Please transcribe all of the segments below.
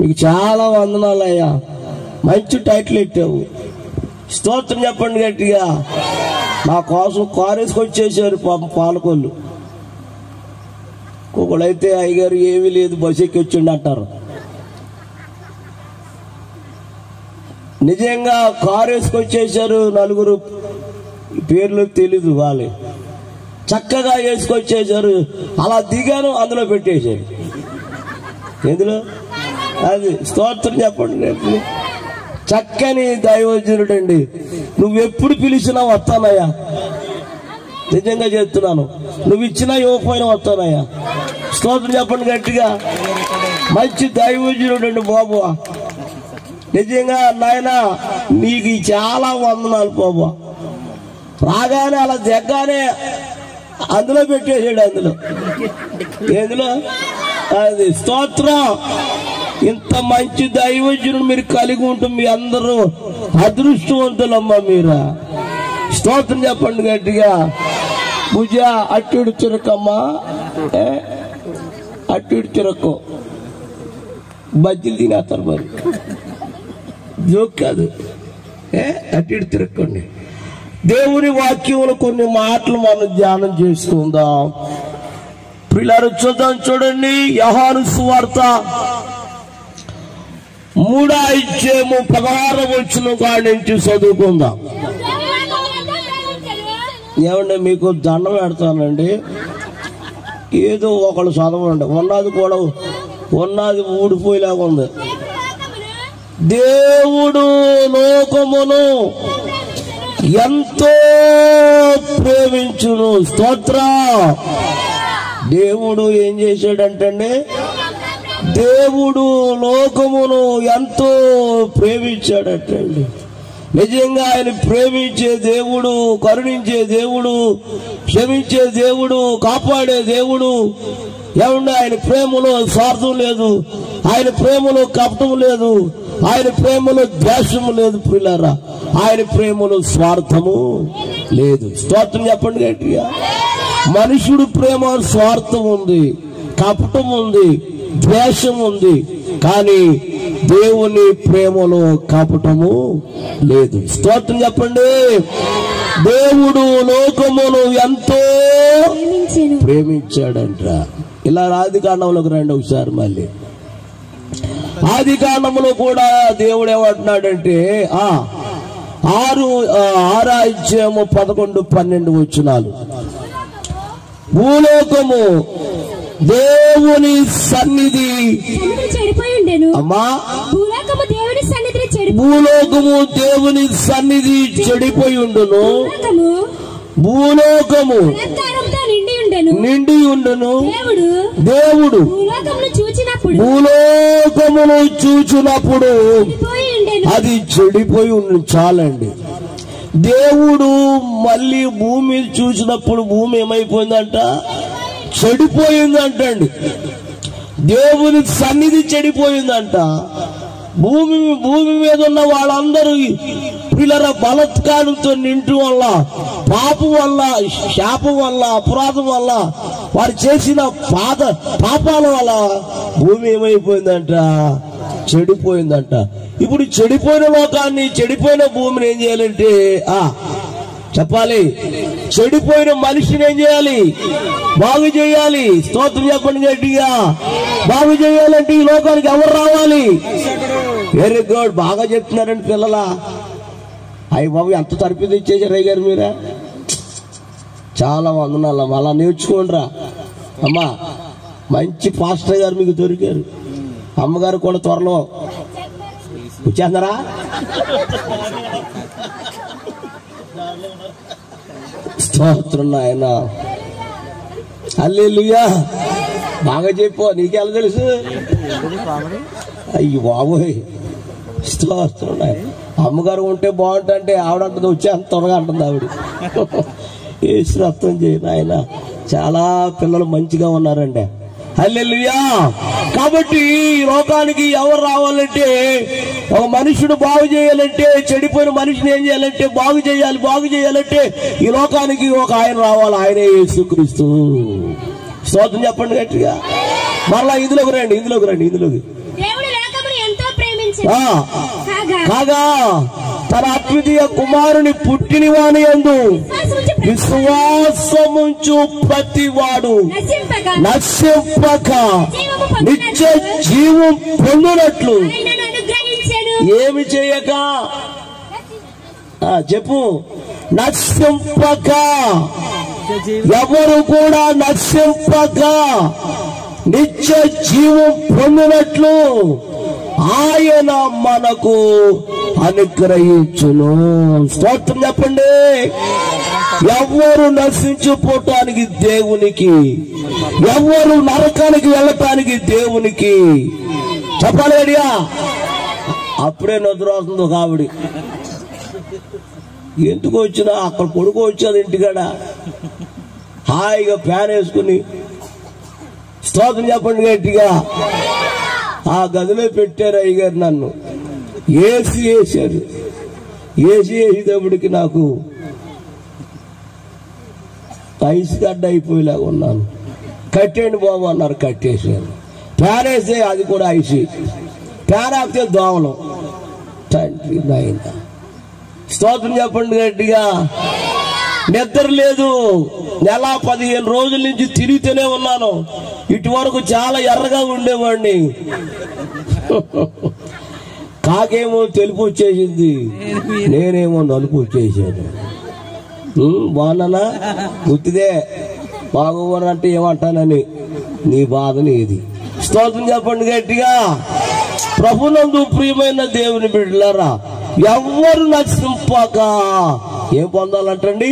మీకు చాలా వందనాలయ్యా, మంచి టైటిల్ పెట్టావు. స్తోత్రం చెప్పండి గట్టిగా. నా కోసం కారేసుకొచ్చేసారు పాపం పాలకొల్లు. ఒకడైతే అయ్యగారు ఏమీ లేదు బస్సు ఎక్కి వచ్చిండు అంటారు. నిజంగా కారు వేసుకొచ్చేసారు. నలుగురు పేర్లు తెలీదు, వాళ్ళే చక్కగా వేసుకొచ్చేసారు. అలా దిగాను, అందులో పెట్టేశారు. ఎందులో అది స్తోత్రం చెప్పండి. చక్కని దైవజనుడండి. నువ్వెప్పుడు పిలిచినా వస్తానయ్యా, నిజంగా చెప్తున్నాను. నువ్వు ఇచ్చినా ఇవ్వకపోయినా వస్తానయ్యా. స్తోత్రం చెప్పండి గట్టిగా. మంచి దైవజనుడండి బాబు. నిజంగా నాయన నీకు చాలా వందనాలు బాబు. రాగానే అలా దిగ్గానే అందులో పెట్టేసాడు. ఎందులో అది స్తోత్రం. ఇంత మంచి దైవజనుడు మీరు కలిగి ఉంటుంది. మీ అందరూ అదృష్టవంతులమ్మా మీరు. స్తోత్రం చెప్పండి గట్టిగా. భుజ అట్టిడు చిరకమ్మా, అట్టిడు చిరకం బజ్జీలు తినేస్తారు మరి. జోక్ కాదు, అట్టిడు తిరక్కండి. దేవుని వాక్యంలో కొన్ని మాటలు మనం ధ్యానం చేసుకుందాం. ప్రియులారా చూడండి, యోహాను సువార్త 3:16 కాడి నుంచి చదువుకుందాం. ఏమంటే మీకు దండం పెడతానండి, ఏదో ఒకళ్ళు చదవండి. ఉన్నది ఊడిపోయేలాగా ఉంది. దేవుడు లోకమును ఎంతో ప్రేమించును. స్తోత్రం. దేవుడు ఏం చేశాడంటే, దేవుడు లోకమును ఎంతో ప్రేమించాడటండి. నిజంగా ఆయన ప్రేమించే దేవుడు, కరుణించే దేవుడు, క్షమించే దేవుడు, కాపాడే దేవుడు. ఏమంటే ఆయన ప్రేమలో స్వార్థం లేదు, ఆయన ప్రేమలో కపటం లేదు, ఆయన ప్రేమలో ద్వేషము లేదు. ప్రియులారా, ఆయన ప్రేమలో స్వార్థము లేదు. స్తోత్రం చెప్పండి గట్టిగా. మనుషుడు ప్రేమ స్వార్థం ఉంది, కపటం ఉంది, ద్వేషం ఉంది. కానీ దేవుని ప్రేమలో కపటము లేదు. స్తోత్రం చెప్పండి. దేవుడు లోకమును ఎంతో ప్రేమించాడంట. ఇలా ఆదికాండంలోకి రండి ఒకసారి. మళ్ళీ ఆదికాండంలో కూడా దేవుడు ఏమంటున్నాడంటే 6:11-12 భూలోకము దేవుని సన్నిధి అమ్మా, భూలోకము దేవుని సన్నిధి చెడిపోయి ఉండును, భూలోకము నిండి ఉండును. దేవుడు భూలోకమును చూచినప్పుడు అది చెడిపోయి ఉండు. చాలండి. దేవుడు మళ్ళీ భూమి చూసినప్పుడు భూమి ఏమైపోయిందంట? చెడిపోయిందంటండి. దేవుని సన్నిధి చెడిపోయిందంట. భూమి మీద ఉన్న వాళ్ళందరూ పిల్లల బలత్కారంతో నింటు వల్ల, పాపం వల్ల, శాపం వల్ల, అపరాధం వల్ల, వారు చేసిన పాపాల వల్ల భూమి ఏమైపోయిందంట? చెడిపోయిందంట. ఇప్పుడు చెడిపోయిన లోకాన్ని, చెడిపోయిన భూమిని ఏం చేయాలంటే చెప్పాలి. చెడిపోయిన మనిషిని ఏం చేయాలి? బాగు చేయాలి. స్తోత్రం చెప్పండి గట్టిగా. బాగు చేయాలంటే ఈ లోకానికి ఎవరు రావాలి? వెరీ గుడ్, బాగా చెప్తున్నారండి పిల్లలా. అయ్యి బాబు, ఎంత తరపుది ఇచ్చేసారు అయ్యారు మీరా. చాలా వందనాలు. అలా నేర్చుకోండిరా అమ్మా. మంచి పాస్టర్ గారు మీకు దొరికారు. అమ్మగారు కూడా త్వరలో వచ్చేస్తున్నారా? స్తోత్రం నాయన. హల్లెలూయా. బాగా చెప్పు, నీకెలా తెలుసు? అయ్యి బాబోయ్, స్తోత్రం నాయన. అమ్మగారు ఉంటే బాగుంటుంటే ఆవిడంటుంది, వచ్చే అంత త్వరగా అంటుంది ఆవిడ. యేసు రక్తం చేయి నాయన. చాలా పిల్లలు మంచిగా ఉన్నారండి. హల్లెలూయా. కాబట్టి ఈ లోకానికి ఎవరు రావాలంటే, ఒక మనుషుడు బాగు చేయాలంటే, చెడిపోయిన మనిషిని ఏం చేయాలంటే బాగు చేయాలంటే ఈ లోకానికి ఒక ఆయన రావాలి. ఆయనే యేసుక్రీస్తు. స్తోత్రం చెప్పండి గట్టిగా. మరలా ఇందులోకి రండి. కాగా తన అద్వితీయ కుమారుని పుట్టిన వాని యందు విశ్వాసముంచు ప్రతివాడు నశింపక నిత్య జీవం పొందునట్లు ఏమి చేయక చెప్పు, నశింపక, ఎవరు కూడా నశింపక నిత్య జీవం పొందినట్లు ఆయన మనకు అనుగ్రహించును. స్తోత్రం చెప్పండి. ఎవరు నశించిపోవటానికి దేవునికి, ఎవరు నరకానికి వెళ్ళటానికి దేవునికి. చెప్పాలి అడియా. అప్పుడే నిద్ర వస్తుంది ఒక ఆవిడ. ఎందుకు వచ్చినా అక్కడ కొడుకు వచ్చాది ఇంటికాడ హాయిగా ఫ్యాన్ వేసుకుని స్తోత్రం చెప్పండి గట్టిగా. ఆ గదిలో పెట్టారు అయ్యగారు నన్ను. ఏసీ వేసారు. ఏసీ వేసేటప్పటికి నాకు ఐస్ గడ్డ అయిపోయేలాగా ఉన్నాను. కట్టేయండి బాబు అన్నారు, కట్టేసారు. ఫ్యాన్ వేస్తే అది కూడా ఐసీ. ఫ్యాన్ ఆపితే దోమలు. తండ్రి నాయన స్తోత్రం చెప్పండి గట్టిగా. నిద్ర లేదు. నెల 15 రోజుల నుంచి తిరుగుతూనే ఉన్నాను. ఇటువరకు చాలా ఎర్రగా ఉండేవాడిని. కాకేమో తెలుపు వచ్చేసింది, నేనేమో నలుపు వచ్చేసాను. బాగున్నానా? గుర్తుదే బాగోనంటే ఏమంటానని. నీ బాధని ఇది. స్తోత్రం చెప్పండి గట్టిగా. ప్రభునందు ప్రియమైన దేవుని బిడ్డలారా, ఎవరు నశింపక ఏం పొందాలంటండి?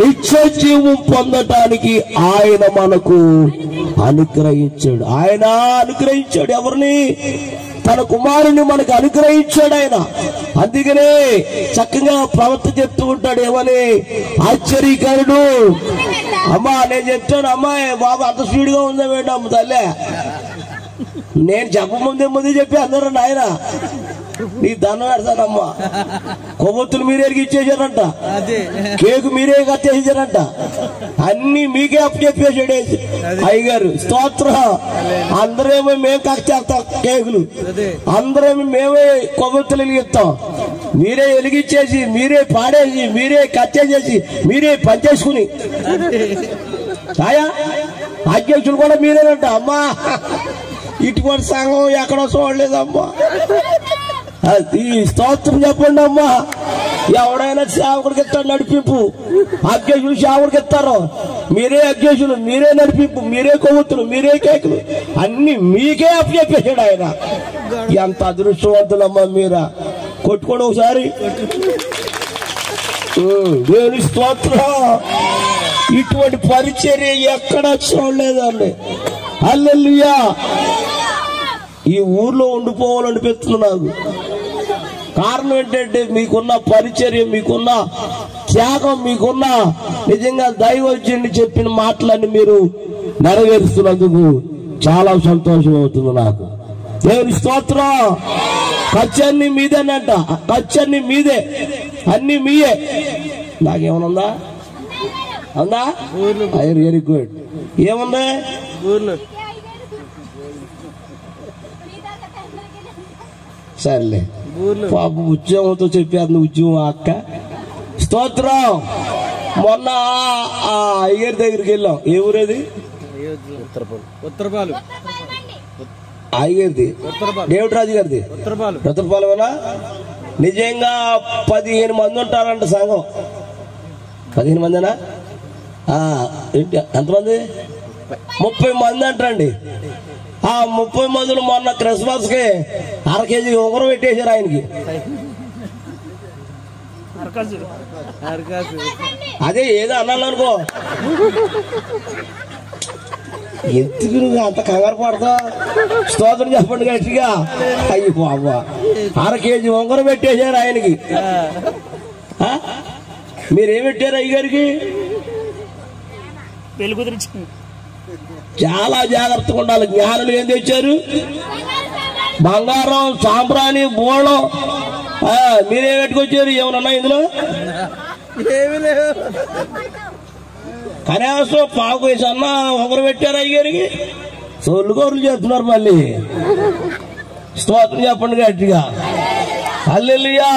నిత్య జీవం పొందటానికి ఆయన మనకు అనుగ్రహించాడు. ఆయన అనుగ్రహించాడు. ఎవరిని? తన కుమారుని మనకు అనుగ్రహించాడు ఆయన. అందుకనే చక్కగా ప్రవర్త చెప్తూ ఉంటాడు. ఏమని? ఆశ్చర్యకరుడు. అమ్మా నేను చెప్తాను, అమ్మాయి బాబు అంత స్పీడ్గా ఉందా మేడం తల్లే. నేను చెప్పముందే చెప్పి అందరూ నాయన నీ దండం పెడతానమ్మా. కొవ్వొత్తులు మీరే ఇచ్చేసారంట, కేకు మీరే కట్టేసారంట, అన్ని మీకే అప్పు చెప్పేసాడు అయ్యగారు. స్తోత్రం. అందరేమో మేము కట్టేస్తాం కేకులు, అందరేమో మేమే కొవ్వొత్తులు వెలిగిస్తాం. మీరే వెలిగించేసి, మీరే పాడేసి, మీరే కట్టేసేసి, మీరే పనిచేసుకుని అధ్యక్షులు కూడా మీరేనంట. అమ్మా ఇటువంటి సంఘం ఎక్కడో చూడలేదమ్మా. ఈ స్తోత్రం చెప్పండి అమ్మా. ఎవడైనా సేవకుడికి ఇస్తాడు నడిపింపు, అధ్యక్షులు సేవకుడికి ఇస్తారు. మీరే అధ్యక్షులు, మీరే నడిపింపు, మీరే కొవ్వొత్తులు, మీరే కేకులు అన్ని మీకే అప్పచెప్పేసాడు ఆయన. ఎంత అదృష్టవంతులమ్మా మీరా. కొట్టుకోండి ఒకసారి. దేవుని స్తోత్రం. ఇటువంటి పరిచర్య ఎక్కడా చూడలేదండి. హల్లెలూయా. ఈ ఊర్లో ఉండిపోవాలనిపిస్తుంది నాకు. కారణం ఏంటంటే మీకున్న పరిచర్య, మీకున్న త్యాగం, మీకున్న నిజంగా దైవజనుడు చెప్పిన మాటలన్నీ మీరు నెరవేరుస్తున్నందుకు చాలా సంతోషం అవుతుంది నాకు. దేవుని స్తోత్రం. ఖర్చు అన్ని మీదేనంట. ఖర్చు అన్ని మీదే, అన్ని మీయే. నాకేమనుందా? ఉందా? Very good. ఏముంది? సర్లే పాప ఉద్యోగంతో చెప్పారు. ఉద్యోగం అక్క. స్తోత్రం. మొన్న అయ్యగారి దగ్గరికి వెళ్ళాం. ఏ ఊరేది? అయ్యగారిది, దేవుడిరాజు గారిది ఉత్తరపాలెమేనా? నిజంగా 15 మంది ఉంటారంట సంఘం. 15 మందినా? ఏంటి ఎంతమంది? 30 మంది అంటండి. ఆ 30 మందిలో మొన్న క్రిస్మస్ కి 1/2 కేజీ ఉంగరం పెట్టేశారు ఆయనకి. అదే ఏదో అన్నాను. ఎందుకు నువ్వు అంత కంగారు పడతా? స్తోత్రం చెప్పండి గట్టిగా. అయ్యి బాబా, 1/2 కేజీ ఉంగరం పెట్టేశారు ఆయనకి. మీరేం పెట్టారు అయ్యగారికి? చాలా జాగ్రత్తగా ఉండాలి. జ్ఞానులు ఏం తెచ్చారు? బంగారం, సాంబ్రాణి, బోళం. మీరేం పెట్టుకొచ్చారు? ఏమన్నా ఇందులో? కనీసం పావు కేసు అన్న ఒకరు పెట్టారు అయ్యగారికి. సొల్లు గోర్లు చేస్తున్నారు మళ్ళీ. స్తోత్రం చెప్పండి గట్టిగా. హల్లెలూయా.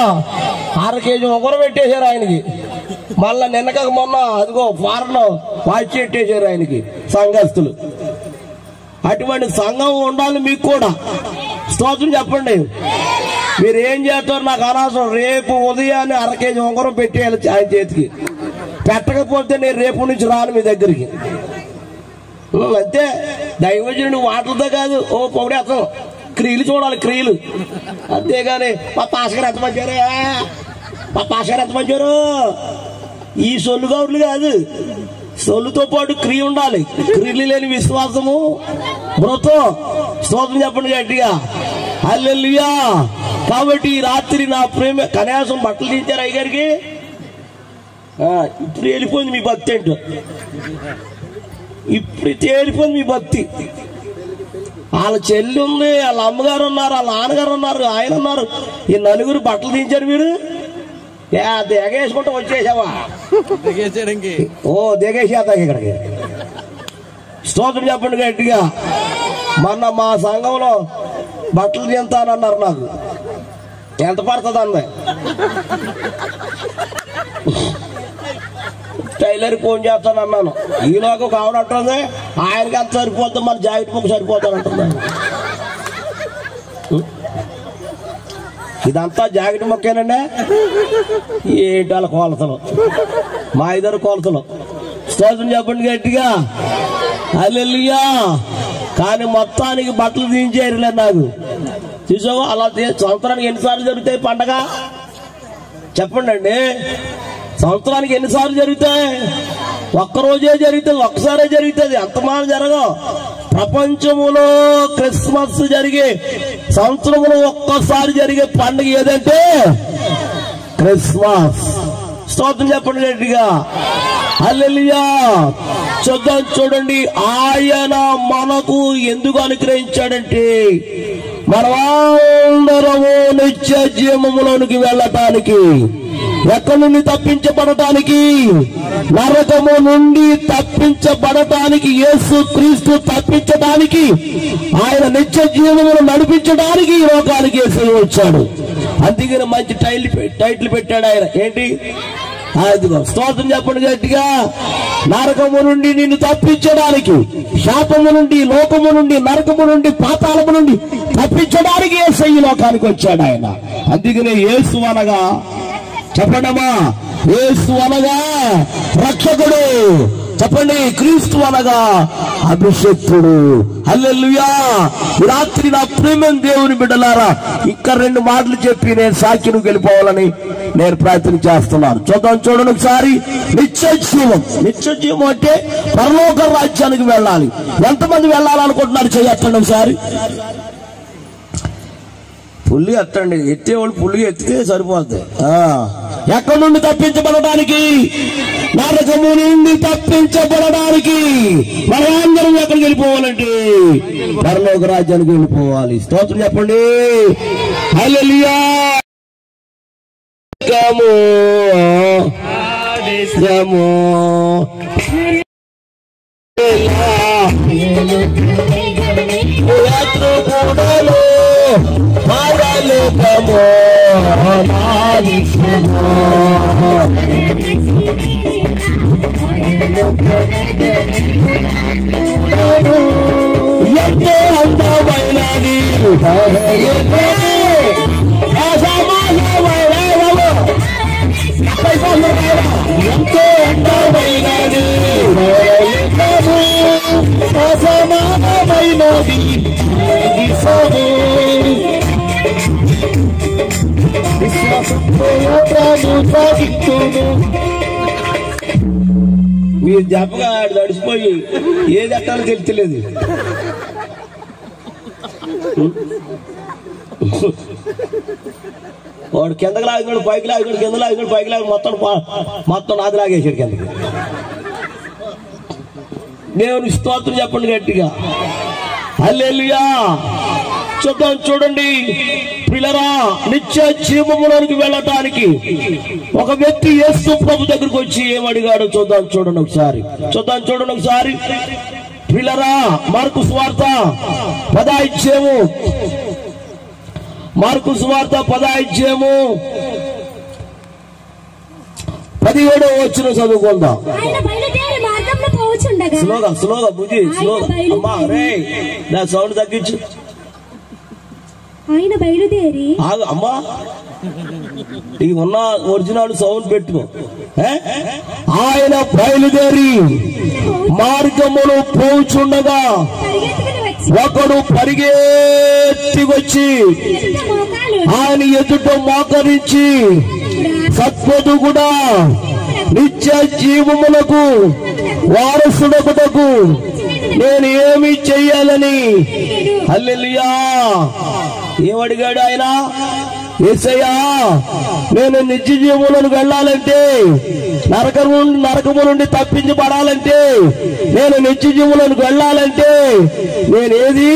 6 కేజీ ఉంగరం పెట్టేశారు ఆయనకి. మళ్ళా నిన్నక మొన్న అదిగో ఫారెన్ వాచ్ పెట్టేశారు ఆయనకి సంఘస్థులు. అటువంటి సంఘం ఉండాలి మీకు కూడా. స్తోత్రం చెప్పండి. మీరు ఏం చేస్తారు నాకు అనవసరం. రేపు ఉదయాన్నే 1/2 కేజీ ఉంగరం పెట్టేయాలి ఆయన చేతికి. పెట్టకపోతే నేను రేపు నుంచి రాను మీ దగ్గరికి. అంతే. దైవజనుడు మాటలతో కాదు. ఓ పొగిడేస్తాం. క్రియలు చూడాలి, క్రియలు. అంతేగాని మా పాస్గారు ఎంత మంచారు, మా పాస్గారు ఎంత మంచారు, ఈ సొల్లు గౌరులు కాదు. సొల్లుతో పాటు క్రియ ఉండాలి. క్రియలు లేని విశ్వాసము మృతం. స్తోత్రం చెప్పండి గట్టిగా. హల్లెలూయా. కాబట్టి ఈ రాత్రి నా ప్రేమ కనీసం బట్టలు తీశారు అయ్యగారికి. ఇప్పుడు వెళ్ళిపోయింది మీ భక్తి ఏంటో. ఇప్పుడు తేలిపోయింది మీ భక్తి. వాళ్ళ చెల్లి ఉంది, వాళ్ళ అమ్మగారు ఉన్నారు, వాళ్ళ నాన్నగారు ఉన్నారు, ఆయన ఉన్నారు. ఈ 4 బట్టలు తీయించారు మీరు. దిగేసుకుంటూ వచ్చేసావా? ఓ దిగేసేద్దా ఇక్కడికి. స్తోత్రం చెప్పండి గట్టిగా. మొన్న మా సంఘంలో బట్టలు తింటానన్నారు. నాకు ఎంత పడుతుంది అంది. టైలర్ ఫోన్ చేస్తాను అన్నాను. ఈలోకి ఒక ఆవిడ అంటుంది ఆయనకి అంత సరిపోద్ది, మన జాకెట్ ముక్క సరిపోతాను అంటున్నాను. ఇదంతా జాకెట్ ముక్కేనండి. ఏంటి వాళ్ళ కొలతలు, మా 5 కొలతలు. స్తోత్రం చెప్పండి గట్టిగా. హల్లెలూయా. కానీ మొత్తానికి బట్టలు తీయించేయలే నాకు. చూసావా అలా సంవత్సరానికి ఎన్నిసార్లు జరుగుతాయి పండగ చెప్పండి అండి. సంవత్సరానికి ఎన్నిసార్లు జరుగుతాయి? ఒక్కరోజే జరుగుతుంది, ఒక్కసారే జరుగుతుంది. అంతమాన జరగవు. ప్రపంచములో క్రిస్మస్ జరిగే సంవత్సరంలో ఒక్కసారి జరిగే పండుగ ఏదంటే క్రిస్మస్. స్తోత్రం చెప్పండి గట్టిగా. హల్లెలూయా. చూడండి ఆయన మనకు ఎందుకు అనుగ్రహించాడంటే మనమందరము నిత్య జీవములోనికి వెళ్ళటానికి, ఎక్కడి నుండి తప్పించబడటానికి, నరకము నుండి తప్పించబడటానికి, యేసు క్రీస్తు తప్పించడానికి, ఆయన నిత్య జీవమును నడిపించడానికి ఈ లోకానికి యేసు వచ్చాడు. అందుకని మంచి టైటిల్ పెట్టాడు ఆయన. ఏంటి? అదిగో స్తోత్రం చెప్పండి గట్టిగా. నరకము నుండి నిన్ను తప్పించడానికి, శాపము నుండి, లోకము నుండి, నరకము నుండి, పాతాళము నుండి తప్పించడానికి యేసు ఈ లోకానికి వచ్చాడు ఆయన. అందుకనే యేసు అనగా చెప్పండమ్మా, యేసు అనగా రక్షకుడు. చెప్పండి, క్రీస్తు అనగా అభిషేక్తుడు. హల్లెలూయా. రాత్రి నా ప్రేమ దేవుని బిడ్డలారా, ఇంకా 2 మాటలు చెప్పి నేను సాక్షిని వెళ్ళిపోవాలని నేను ప్రయత్నం చేస్తున్నాను. చూడండి ఒకసారి. నిత్య జీవం. నిత్య జీవం అంటే పరలోక రాజ్యానికి వెళ్ళాలి. ఎంతమంది వెళ్ళాలనుకుంటున్నారు చెయ్యొద్దండి ఒకసారి. పుల్లి ఎత్తండి. ఎత్తేవాళ్ళు పుల్లి ఎత్తితే సరిపోద్ది. ఎక్కడి నుండి తప్పించబడడానికి? నరకము నుండి తప్పించబడడానికి. మనమందరం ఎక్కడికి వెళ్ళిపోవాలంటే పరలోక రాజ్యానికి వెళ్ళిపోవాలి. స్తోత్రం చెప్పండి. హల్లెలూయా. ఎంతో అందమైనది ఎంతో అందమైనది అసమానమైనది మీరు చెప్పగా తడిసిపోయి ఏది ఎట్టాలో తెలియలేదు. వాడు కిందకి లాగినాడు, పైకి లాగినాడు, కింద లాగినాడు, పైకి లాగి మొత్తం నాది లాగేసాడు కిందకి. దేవుని స్తోత్రం చెప్పండి గట్టిగా. హల్లెలూయా. చూడండి పిల్లరా, నిత్య జీవములోనికి వెళ్ళటానికి ఒక వ్యక్తి యేసు ప్రభు దగ్గరికి వచ్చి ఏమడిగాడో చూడండి ఒకసారి. పిల్లరా, మార్కు సువార్త 10 అధ్యాయము మార్కు సువార్త 10:17 చదువుకుందాం. స్లోగా బుజ్జి స్లోగా. అమ్మా రే నా సౌండ్ తగ్గించు. ఆయన బయలుదేరి అమ్మా ఈ ఉన్న ఒరిజినల్ సౌండ్ పెట్టుకో. ఆయన బయలుదేరి మార్గమును పోచుండగా ఒకడు పరిగెత్తి వచ్చి ఆయన ఎదుట మోకరించి, సత్వదుగుడా నిత్య జీవములకు వారసుడగుటకు నేను ఏమి చెయ్యాలని. హల్లెలూయా. ఏమడిగాడు ఆయన? యేసయ్యా, నేను నిత్య జీవములకు వెళ్ళాలంటే, నరకము నుండి తప్పించబడాలంటే, నేను నిత్య జీవములకు వెళ్ళాలంటే నేనేది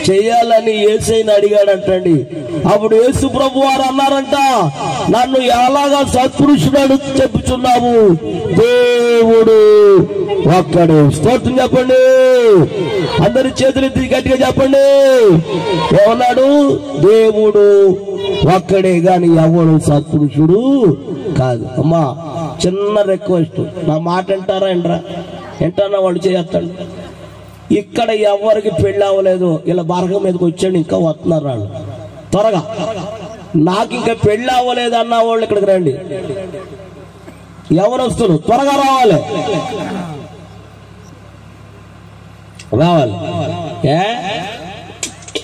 చెయ్యాలని యేసయ్యని అడిగాడంటండి. అప్పుడు యేసు ప్రభు వారు అన్నారంట, నన్ను ఎలాగా సత్పురుషుడు చెప్పుచున్నావు? దేవుడు ఒక్కడు. స్తోత్రం చెప్పండి. అందరి చేతులు గట్టిగా చెప్పండి. ఏమన్నాడు? దేవుడు ఒక్కడే గాని ఎవడు సత్పురుషుడు కాదు. అమ్మా చిన్న రిక్వెస్ట్, నా మాట వింటారా? ఎంటన్నా వాడు చేస్తాడు. ఇక్కడ ఎవరికి పెళ్లి అవ్వలేదు, ఇలా బరగ మీదకి వచ్చాడు, ఇంకా వస్తున్నారు వాళ్ళు. త్వరగా నాకు ఇంకా పెళ్లి అవ్వలేదు అన్న వాళ్ళు ఇక్కడికి రండి. ఎవరు వస్తారు? త్వరగా రావాలి.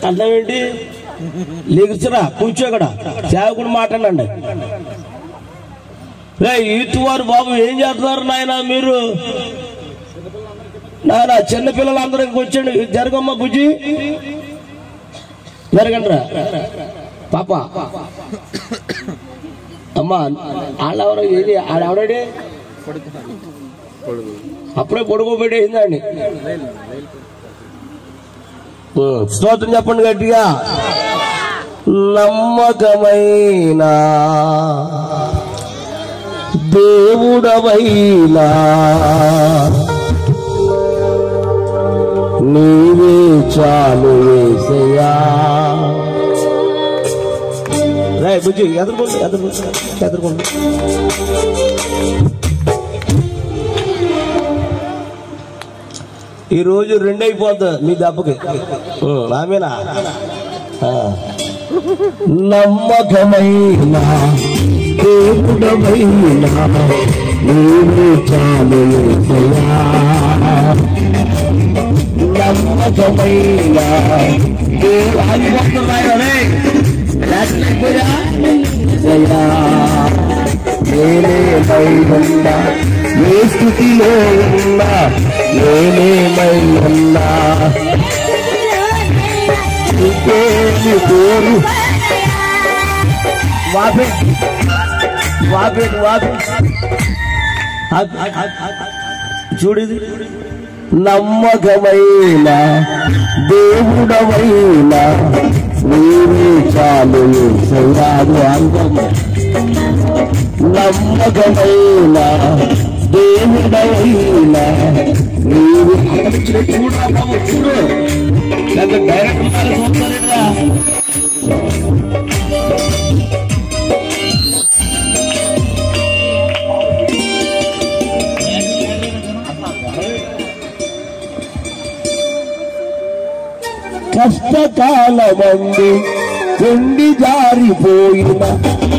అర్థం ఏంటి? లేకురా, కూర్చో. ఇక్కడ సేవకుడు మాట్లాడండి. ఇటు వారు బాబు ఏం చేస్తున్నారు నాయన మీరు? నాయన చిన్నపిల్లలందరూ వచ్చాడు. జరగమ్మా బుజ్జి, జరగండి రా పాప. అమ్మా వాళ్ళెవరో ఏది ఆడెవడాడి? అప్పుడే పొడుకోబెట్టేసిందండి. స్తోత్రం చెప్పండి గట్టిగా. నమ్మకమైన దేవుడవైనా నీవే చాలు యేసయ్యా. బుజ్జి ఎదుర్కొండి. ఈ రోజు 2 అయిపోద్ది మీ దెబ్బకి. ఆమెనా? నమ్మకమైన దేవుడవైనా నీవే చాలు యేసయ్యా. నమ్మకమైన నేనేమైనా ఏ స్థితిలో ఉన్నా, నేనేమైనా చూడది. నమ్మకమైన దేవుడవైనా నీవే చాలు యేసయ్యా. నమ్మకమైన దేవుడవైనా నీవే. చూడు డైరెక్ట్ కష్టకాలమందు కొండి జారిపోయిన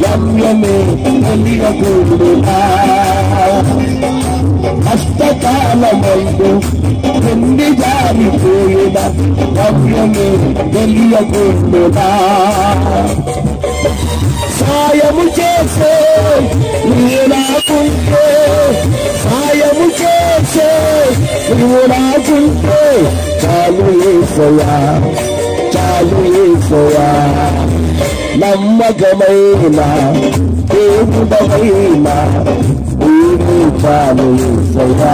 గమ్యమే తెలియకుండా. కష్టకాలమందు కొండి జారిపోయిన గమ్యమే తెలియకుండా. సాయము చేసే నువ్వు నాకుంటే, సాయము చేసే నువ్వు నాకుంటే చాలు యేసయ్యా, చాలు యేసయ్యా. నమ్మకమైన దేవుడవైనా నీవే చాలు యేసయ్యా.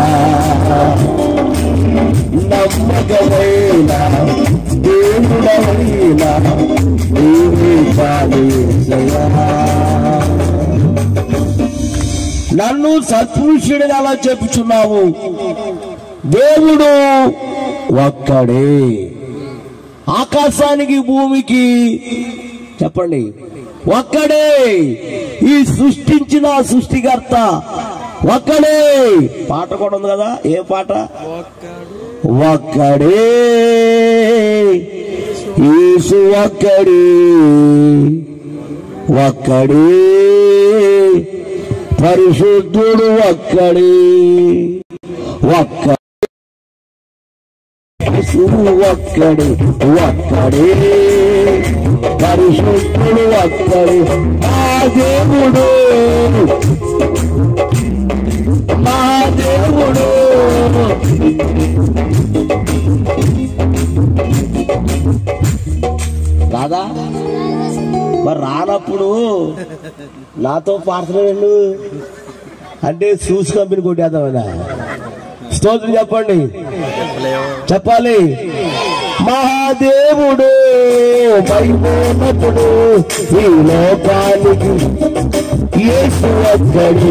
నమ్మకమైన దేవుడవైనా నీవే చాలు యేసయ్యా. నన్ను సత్పురుషుడిగా అలా చెప్పుచున్నావు. దేవుడు ఒక్కడే. ఆకాశానికి భూమికి చెప్పండి. ఒక్కడే ఈ సృష్టించిన సృష్టికర్త ఒక్కడే. పాట కూడా ఉంది కదా, ఏ పాట? ఒక్కడే యేసు ఒక్కడే, ఒక్కడే పరిశుద్ధుడు ఒక్కడే, ఒక్కడే ఒక్కడే, ఒక్కడే పరిశుద్ధుడు ఒక్కడే. మా దేవుడు, మా దేవుడు. రాదా? మరి రానప్పుడు నాతో పాడుతున్నాడు అంటే షూస్ కంపెనీ కొట్టేద్దామన్నా. స్తోత్రం చెప్పండి, చెప్పాలి. మహాదేవుడు మహిమోన్నతుడు ఈ లోకానికి యేసు ఒక్కడు,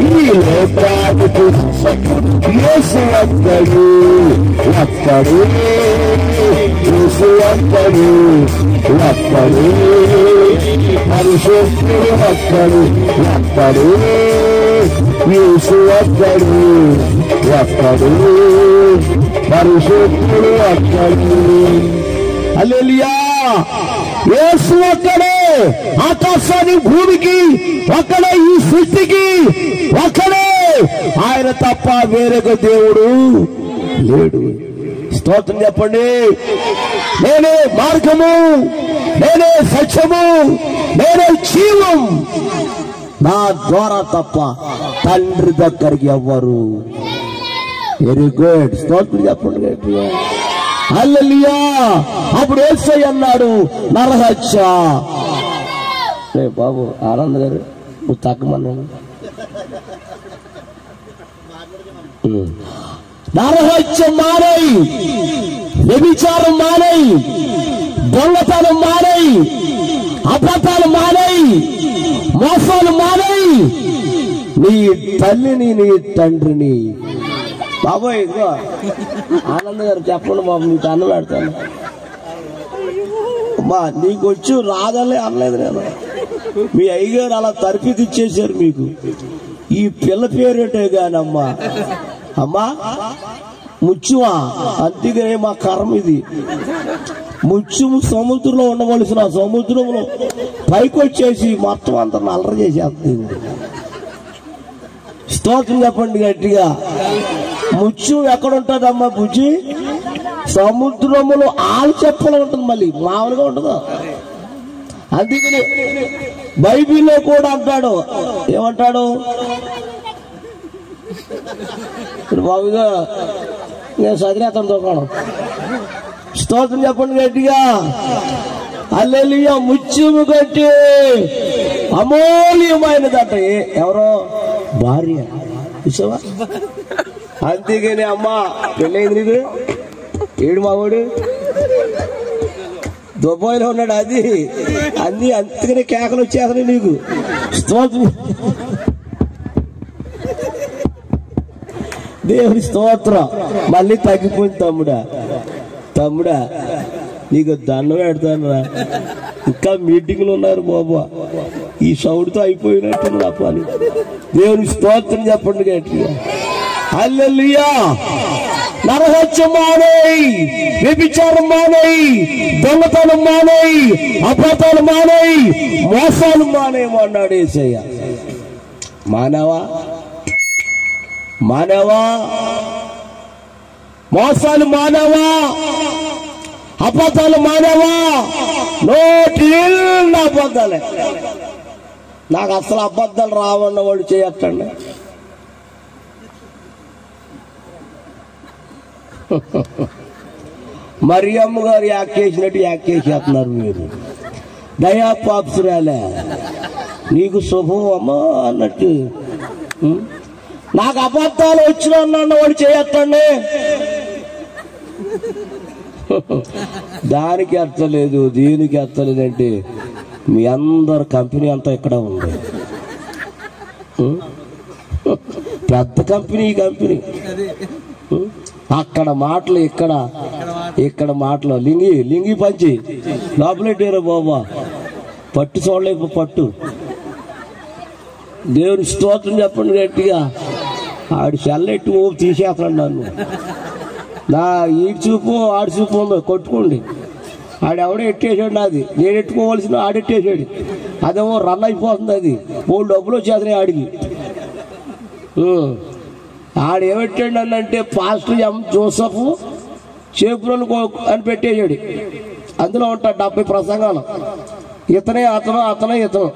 ఈ లోకానికి యేసు ఒక్కడు, ఒక్కడు యేసు ఒక్కడు, ఒక్కడు పరిశుద్ధుడు ఒక్కడు, ఒక్కడు యేసు ఒక్కడు, ఒక్కడు పరిశుద్ధుడు ఒక్కడు. హల్లెలూయా. యేసు ఒక్కడే ఆకాశానికి భూమికి, ఒక్కడే ఈ సృష్టికి, ఒక్కడే. ఆయన తప్ప వేరొక దేవుడు లేడు. స్తోత్రం చెప్పండి. నేనే మార్గము, నేనే సత్యము, నేనే జీవం. నా ద్వారా తప్ప తండ్రి దగ్గరికి ఎవ్వరు. Very good. స్తోత్రం చెప్పండి. హల్లెలూయా. అప్పుడు యేసయ్య అన్నాడు, నరహత్య. రే బాబు ఆనంద్ గారు, నువ్వు తగ్గమన్నాను. నరహత్య మానై, వ్యభిచారం మానై, దొంగతనం మానై, అబద్ధాలు మానై, మోసాలు మానై, నీ తల్లిని నీ తండ్రిని. బాబోయ్ ఇదిగో ఆనంద్ గారు చెప్పండి బాబు, నీకు అన్నం పెడతాను. అమ్మా నీకు వచ్చి రాదలే అనలేదు నేను. మీ అయ్యగారు అలా తరఫీదు ఇచ్చేశారు మీకు. ఈ పిల్ల పేరేటే కానమ్మా. అమ్మా ముత్యమా, అందుకనే మా కర్మ ఇది. ముత్యము సముద్రంలో ఉండవలసిన సముద్రంలో పైకి వచ్చేసి మొత్తం అంతా నల్లర చేసేస్తుంది. స్తోత్రం చెప్పండి గట్టిగా. ముత్యం ఎక్కడుంటుందమ్మా బుజ్జి? సముద్రములో ఆలు చెప్పలు ఉంటుంది, మళ్ళీ మామూలుగా ఉండదు. అందుకని బైబిల్లో కూడా అంటాడు, ఏమంటాడు బాబుగా, నేను చదివేతాను దుకాణం. స్తోత్రం చెప్పండి గట్టిగా. హల్లెలూయా. ముత్యము కట్టి అమూల్యమైనదట. ఎవరో భార్య, చూసావా? అంతేగాని అమ్మా పెళ్ళైంది నీకు. ఏడు మావాడు దుబాయ్లో ఉన్నాడు, అది అన్ని అంతగానే కేకలు వచ్చేస్తున్నాయి నీకు. స్తోత్రం దేవుని స్తోత్రం. మళ్ళీ తగ్గిపోయింది తమ్ముడా. తమ్ముడా నీకు దండం పెడతాను రా. ఇంకా మీటింగ్లు ఉన్నారు బాబా. ఈ సౌడుతో అయిపోయినట్టు నా పని. దేవుని స్తోత్రం చెప్పండి గట్టిగా. హల్లెలూయా. నరహత్య మానేయి, వ్యభిచారం మానేయి, దొంగతనం మానేయి, అబద్ధాలు మానేయి, మోసాలు మానేయమన్నాడు యేసయ్య. మానవా, మానవా, మోసాలు మానవా, అబద్ధాలు మానవా. నోటి నిండా అబద్ధాలే. నాకు అసలు అబద్ధాలు రావన్న వాడు చేయొచ్చండి. మరియమ్మ గారు యాక్ చేసినట్టు యాక్ చేసేస్తున్నారు మీరు. దయా పాప్సురాలే, నీకు శుభం అమ్మా అన్నట్టు. నాకు అబద్ధాలు వచ్చిన వాడు చేయొచ్చండి. దానికి అర్థలేదు, దీనికి అర్థలేదంటే మీ అందరు కంపెనీ అంతా ఇక్కడ ఉంది. పెద్ద కంపెనీ ఈ కంపెనీ. అక్కడ మాటలు, ఇక్కడ మాటలు. లింగి లింగి పంచి లోపలెట్టారు బాబా. పట్టు చూడలేక పట్టు. దేవుని స్తోత్రం చెప్పండి గట్టిగా. ఆడి చెల్లెట్టు ఊపి తీసేస్తాడు నన్ను. నా ఈడు చూపు ఆడి చూపు ఉందో కొట్టుకోండి. ఆడెవడో ఎట్టేసాడు నాది, నేను ఎట్టుకోవాల్సిన ఆడెట్టేసాడు. అదేమో రన్ అయిపోతుంది. అది మూడు డబ్బులు వచ్చేస్తున్నాయి ఆడికి. ఆడేమెట్టాడు నన్ను అంటే పాస్టర్ ఎం జోసఫ్ చేపురోలు అని పెట్టేశాడు. అందులో ఉంటాడు 70 ప్రసంగాలు. ఇతనే అతను, అతనే ఇతను.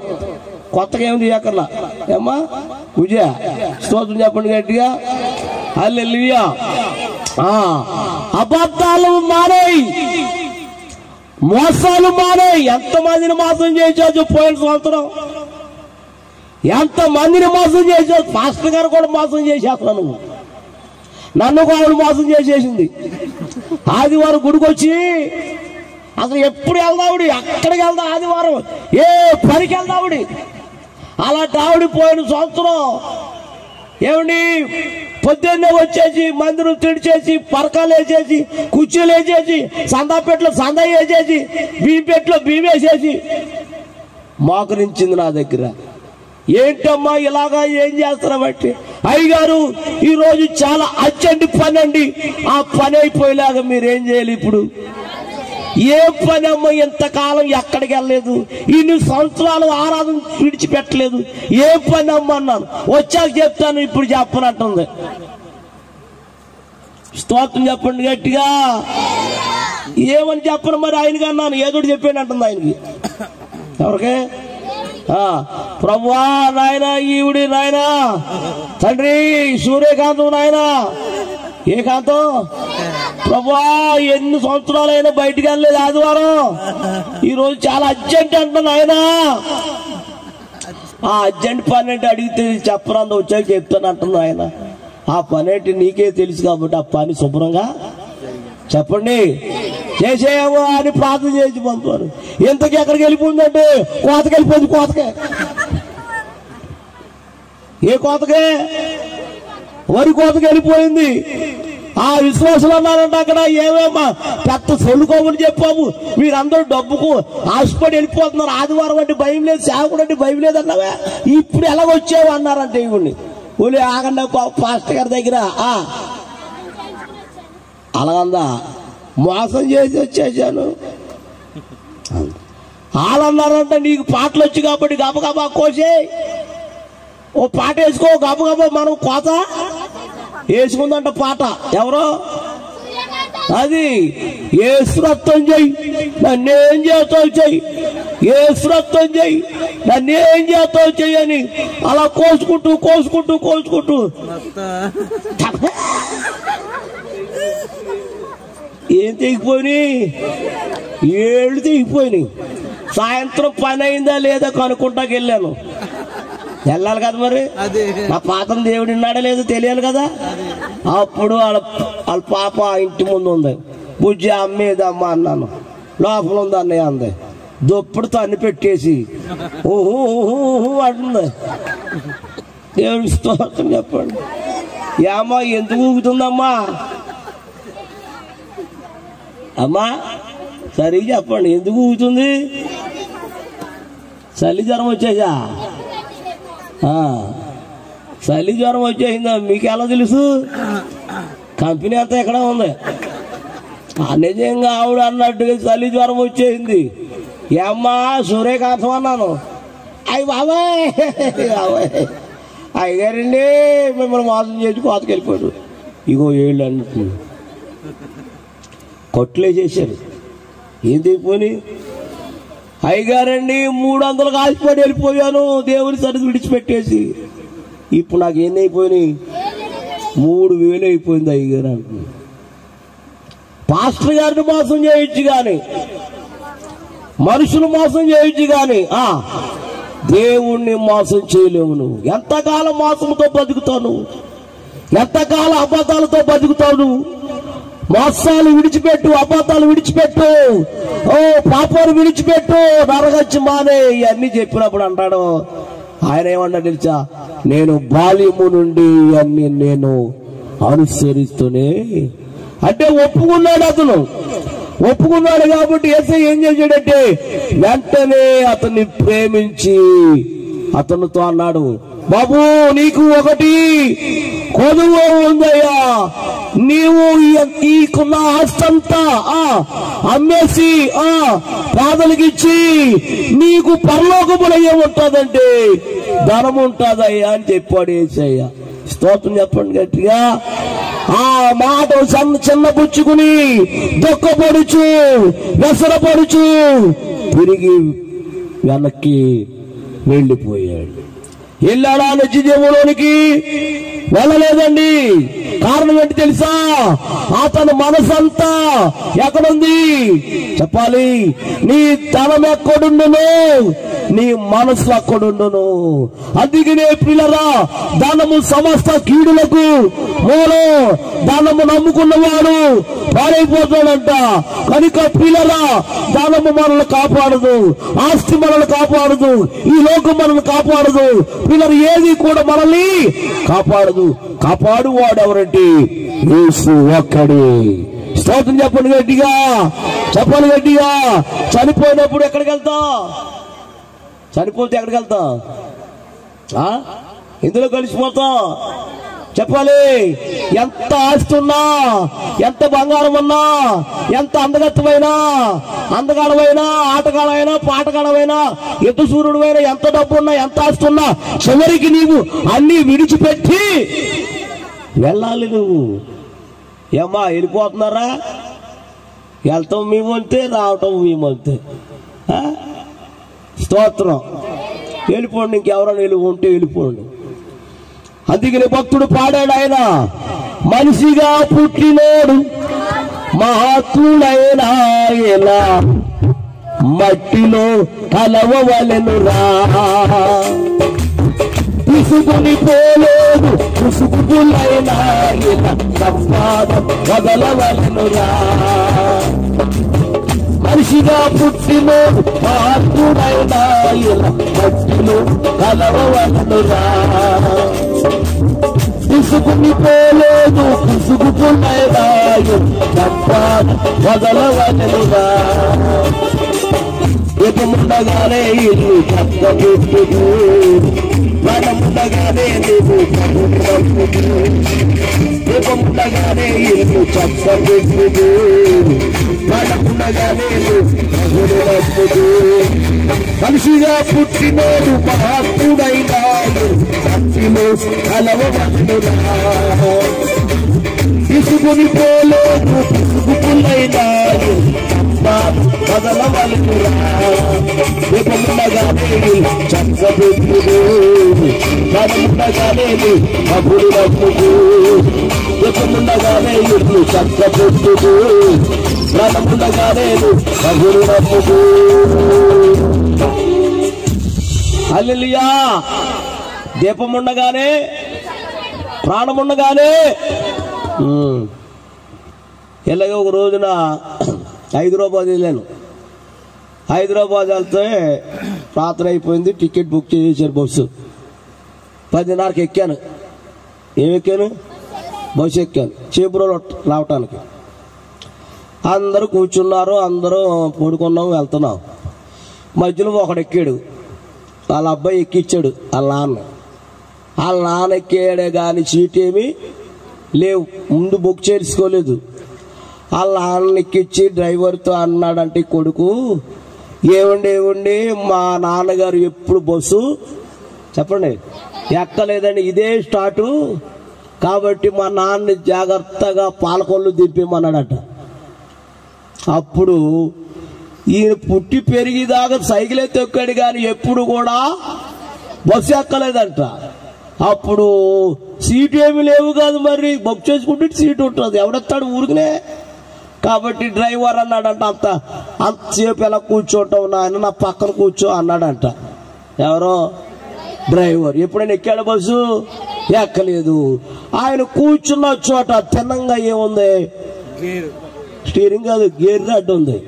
కొత్తగా ఏమి తీయక్కర్లా. ఏమ్మా విజయ స్తోత్రం చెప్పండి గట్టిగా. హల్లెలూయా. అబద్ధాలు మానేయి, మోసాలు మానేయి. ఎంతమందిని మోసం చేసావు పోయిన సంవత్సరం? ఎంతమందిని మోసం చేసావు? పాస్టర్ గారు కూడా మోసం చేసేస్తున్నావు నువ్వు. నన్ను కూడా మోసం చేసేసింది. ఆదివారం గుడికి వచ్చి అసలు ఎప్పుడు వెళ్దావుడి, అక్కడికి వెళ్దా ఆదివారం ఏ పనికి వెళ్దావుడి. అలాంటి ఆవిడ పోయిన సంవత్సరం ఏమండి పొద్దున్నే వచ్చేసి మందిరం తిడిచేసి పరకాలు వేసేసి కుర్చీలు వేసేసి సందాపెట్లో సంద వేసేసి బియ్యంపెట్లో బియ్యం వేసేసి మోకరించింది నా దగ్గర. ఏంటమ్మా ఇలాగా ఏం చేస్తున్నామంటే, అయ్యగారు ఈరోజు చాలా అర్జెంట్ పని అండి, ఆ పని అయిపోయేలాగా మీరేం చేయాలి ఇప్పుడు? ఏ పని అమ్మ, ఇంతకాలం ఎక్కడికి వెళ్ళలేదు, ఇన్ని సంవత్సరాలు ఆరాధన విడిచిపెట్టలేదు, ఏ పని అమ్మ అన్నాను. వచ్చాక చెప్తాను, ఇప్పుడు చెప్పనంటుంది. స్తోత్రం చెప్పండి గట్టిగా. ఏమని చెప్పను మరి ఆయనకి అన్నాను. ఏదో చెప్పాను అంటుంది ఆయనకి. ఎవరికి? ప్రభువా నాయన ఈవిడి నాయన తండ్రి సూర్యకాంతం నాయన. ఏ కాంతం? ప్రభువా ఎన్ని సంవత్సరాలైనా బయటికి వెళ్ళలేదు ఆదివారం, ఈరోజు చాలా అర్జెంట్ అంటున్నాను ఆయన. ఆ అర్జెంట్ పని అంటే అడిగితే చెప్పరాందో వచ్చాక చెప్తాను అంటున్నాను ఆయన. ఆ పని అంటే నీకే తెలుసు కాబట్టి ఆ పని శుభ్రంగా చెప్పండి చేసేమో అని ప్రార్థన చేసి పంపారు. ఇంతకీ ఎక్కడికి వెళ్ళిపోయిందంటే కోతకి వెళ్ళిపోయింది. కోతకే? ఏ కోతకే? వరి కోతకి వెళ్ళిపోయింది. ఆ విశ్వాసులు అన్నారంటే అక్కడ ఏమేమో పెద్ద సొల్లుకోమని చెప్పాము, మీరందరూ డబ్బుకు ఆశపడి వెళ్ళిపోతున్నారు, ఆదివారం అంటే భయం లేదు, సేవకుడు అంటే భయం లేదు అన్నావే, ఇప్పుడు ఎలాగొచ్చావు అన్నారంటే ఇవ్వండి. ఊళ్ళో ఆగండి పాస్టర్ గారి దగ్గర. అలాగందా మోసం చేసి వచ్చేసాను. వాళ్ళన్నారంటే నీకు పాటలు వచ్చి కాబట్టి గబగబా కోసే ఓ పాట వేసుకో, గబగబా మనం కోత వేసుకుందంట పాట. ఎవరో అది యేసు రక్తం చెయ్యి నన్నేం చేస్తావు చెయ్యి, యేసు రక్తం చెయ్యి నన్నేం చేస్తావు చెయ్యి అని అలా కోసుకుంటూ కోసుకుంటూ కోసుకుంటూ ఏం తెగిపోయినాయి? ఏళ్ళు తెగిపోయినాయి. సాయంత్రం పని అయిందా లేదా కనుక్కుంటాకి వెళ్ళాను. వెళ్ళాలి కదా మరి, నా పాతం దేవుడు ఉన్నాడా లేదో తెలియాలి కదా. అప్పుడు వాళ్ళ పాప ఇంటి ముందు ఉంది. బుజ్జి అమ్మేదమ్మా అన్నాను. లోపల ఉంది అన్నయ్య అంది. దుప్పటితో అన్ని పెట్టేసి ఊహూ ఊహూ అంటుంది. దేవుడి స్తోత్రం చెప్పండి. ఏమ్మా ఎందుకు ఊగుతుందమ్మా? అమ్మా సరిగ్గా చెప్పండి, ఎందుకు ఊగుతుంది? చలి జ్వరం వచ్చేసా? చలి జ్వరం వచ్చేసిందా? మీకు ఎలా తెలుసు? కంపెనీ అంతా ఎక్కడ ఉంది. నిజంగా ఆవిడ అన్నట్టుగా చలి జ్వరం వచ్చేసింది. ఏమ్మా సూర్యకాంతం అన్నాను. అయ్యి బాబాయ్ అయ్యగారండి మిమ్మల్ని మోసం చేసి కోతకి వెళ్ళిపోయాడు. ఇగో ఏళ్ళు అన్నట్టు కొట్లే చేశారు. ఏం తెగిపోయి? అయ్యగారండి 300 కాల్చిపడి వెళ్ళిపోయాను దేవుని సరిది విడిచిపెట్టేసి. ఇప్పుడు నాకు ఎన్ని అయిపోయినాయి? 3000 అయిపోయింది అయ్యగారు అంటున్నాను. పాస్టర్ గారిని మోసం చేయొచ్చు కానీ, మనుషులు మోసం చేయొచ్చు కానీ దేవుణ్ణి మోసం చేయలేవు. నువ్వు ఎంతకాలం మోసంతో బతుకుతావు? నువ్వు ఎంతకాలం అబద్ధాలతో బతుకుతావు? నువ్వు మోసాలు విడిచిపెట్టు, అబద్ధాలు విడిచిపెట్టు, ఓ పాపాలు విడిచిపెట్టు, నరగచ్చి మానే ఇవన్నీ చెప్పినప్పుడు అంటాడు ఆయన ఏమన్నా తెలుసా? నేను బాల్యము నుండి ఇవన్నీ నేను అనుసరిస్తూనే అంటే ఒప్పుకున్నాడు అతను. ఒప్పుకున్నాడు కాబట్టి యేసయ్య ఏం చేశాడంటే వెంటనే అతన్ని ప్రేమించి అతనితో అన్నాడు, బాబు నీకు ఒకటి కొదువ ఉందయ్యా, నీవు ఈకున్న ఆస్తంతా అమ్మేసి పేదలకిచ్చి నీకు పరలోకములో ఏముంటుందంటే ధనం ఉంటుందయ్యా అని చెప్పాడు యేసయ్య. స్తోత్రం చెప్పండి గట్టిగా. ఆ మాట చిన్న పుచ్చుకుని దుఃఖపడుచు వ్యసనపడుచు తిరిగి వెనక్కి వెళ్ళిపోయాడు. వెళ్ళాడా నిత్యజీవంలోనికి? వెళ్ళలేదండి. కారణం ఏంటి తెలుసా? అతని మనసంతా ఎక్కడుంది చెప్పాలి. నీ ధనం ఎక్కడుండును, నీ మనసు అక్కడుండును. అందుకనే పిల్లరా, ధనము సమస్త కీడులకు మూలం. ధనము నమ్ముకున్నవాడు పాడైపోతాడంట. కనుక పిల్లరా, ధనము మనల్ని కాపాడదు, ఆస్తి మనల్ని కాపాడదు, ఈ లోకం మనల్ని కాపాడదు. పిల్లలు ఏది కూడా మనల్ని కాపాడదు. కాపాడు వాడు ఎవరంటే యేసు ఒక్కడే. స్తోత్రం చెప్పండి గట్టిగా, చెప్పండి గట్టిగా. చనిపోయినప్పుడు ఎక్కడికి వెళ్తాం? చనిపోతే ఎక్కడికి వెళ్తాం? ఇందులో కలిసిపోతాం. చెప్పాలి. ఎంత ఆస్తి ఉన్నా, ఎంత బంగారం ఉన్నా, ఎంత అందగత్తమైనా, అందగాడమైనా, ఆటగాడమైనా, పాటగాడమైనా, ఎంత సూర్యుడువైనా, ఎంత డబ్బు ఉన్నా, ఎంత ఆస్తి ఉన్నా, చివరికి నీవు అన్ని విడిచిపెట్టి వెళ్ళాలి. నువ్వు ఏమ్మా వెళ్ళిపోతున్నారా? వెళ్తాం మేము అంతే, రావటం మేము అంతే. స్తోత్రం. వెళ్ళిపోండి. ఇంకెవరైనా ఉంటే వెళ్ళిపోండి. అందుకని భక్తుడు పాడాడు, ఆయన మనిషిగా పుట్టినోడు మహాత్ముడైన ఆయన మట్టిలో కలవవలెనురా, పిసుకుని పోలేదు పుసుకులైన ఆయన సంపాదం వదలవలెనురా. మనిషిగా పుట్టినోడు మహాత్ముడైన ఆయన మట్టిలో కలవవలెనురా, పిసుకుని పోలేదు పుసుకులైన సంపాదం వదలవలెనురా. ఎదుముండగానే ఇల్లు చక్కబెట్టుకు, మనముండగానే నువ్వు కనుగొట్టుకు, ఎదుముండగానే ఇల్లు చక్కబెట్టుకు, మనముండగానే నువ్వు కనుగొట్టుకు. మనిషిగా పుట్టినోడు మహాత్ముడైనాడు భక్తిలో కలవవలెనురా, పిసుకుని పోలేదు పిసుకులైనాడు వదలవలెనురా. ఎదుముండగానే చక్కబెట్టుకు, మనముండగానే కబురు నమ్ముకు, ఎదుముండగానే ఇల్లు చక్కబెట్టుకు, మనముండగానే కబురు నమ్ముకు. హల్లెలూయా. దీపముండగానే ప్రాణముండగానే. ఇలాగే ఒక రోజున హైదరాబాద్ వెళ్ళాను. హైదరాబాద్ వెళ్తే రాత్రి అయిపోయింది. టికెట్ బుక్ చేశారు. బస్సు 10:30కి ఎక్కాను. ఏమెక్కాను? బస్సు ఎక్కాను చేబ్రోలు రావటానికి. అందరూ కూర్చున్నారు, అందరూ పడుకున్నాం, వెళ్తున్నాం. మధ్యలో ఒకడు ఎక్కాడు. వాళ్ళ అబ్బాయి ఎక్కిచ్చాడు వాళ్ళ నాన్న ఎక్కాడే కానీ సీట్ ఏమి లేవు, ముందు బుక్ చేసుకోలేదు. వాళ్ళ నాన్న ఎక్కిచ్చి డ్రైవర్తో అన్నాడంటే కొడుకు, ఏమండి మా నాన్నగారు ఎప్పుడు బస్సు చెప్పండి ఎక్కలేదండి, ఇదే స్టార్టు కాబట్టి మా నాన్నని జాగ్రత్తగా పాలకొల్లు దింపేమన్నాడట. అప్పుడు ఈయన పుట్టి పెరిగిదాకా సైకిలే తొక్కాడు కానీ ఎప్పుడు కూడా బస్సు ఎక్కలేదంట. అప్పుడు సీటు ఏమి లేవు కాదు, మరి బుక్ చేసుకుంటే సీటు ఉంటుంది, ఎవడెత్తాడు ఊరికనే. కాబట్టి డ్రైవర్ అన్నాడంట, అంతసేపు ఎలా కూర్చోటం నాయన, నా పక్కన కూర్చో అన్నాడంట. ఎవరో డ్రైవర్. ఎప్పుడైనా ఎక్కాడు బస్సు? ఎక్కలేదు. ఆయన కూర్చున్న చోట తిన్నంగా ఏముంది? స్టీరింగ్ కాదు, గేర్ రాడ్ ఉంది.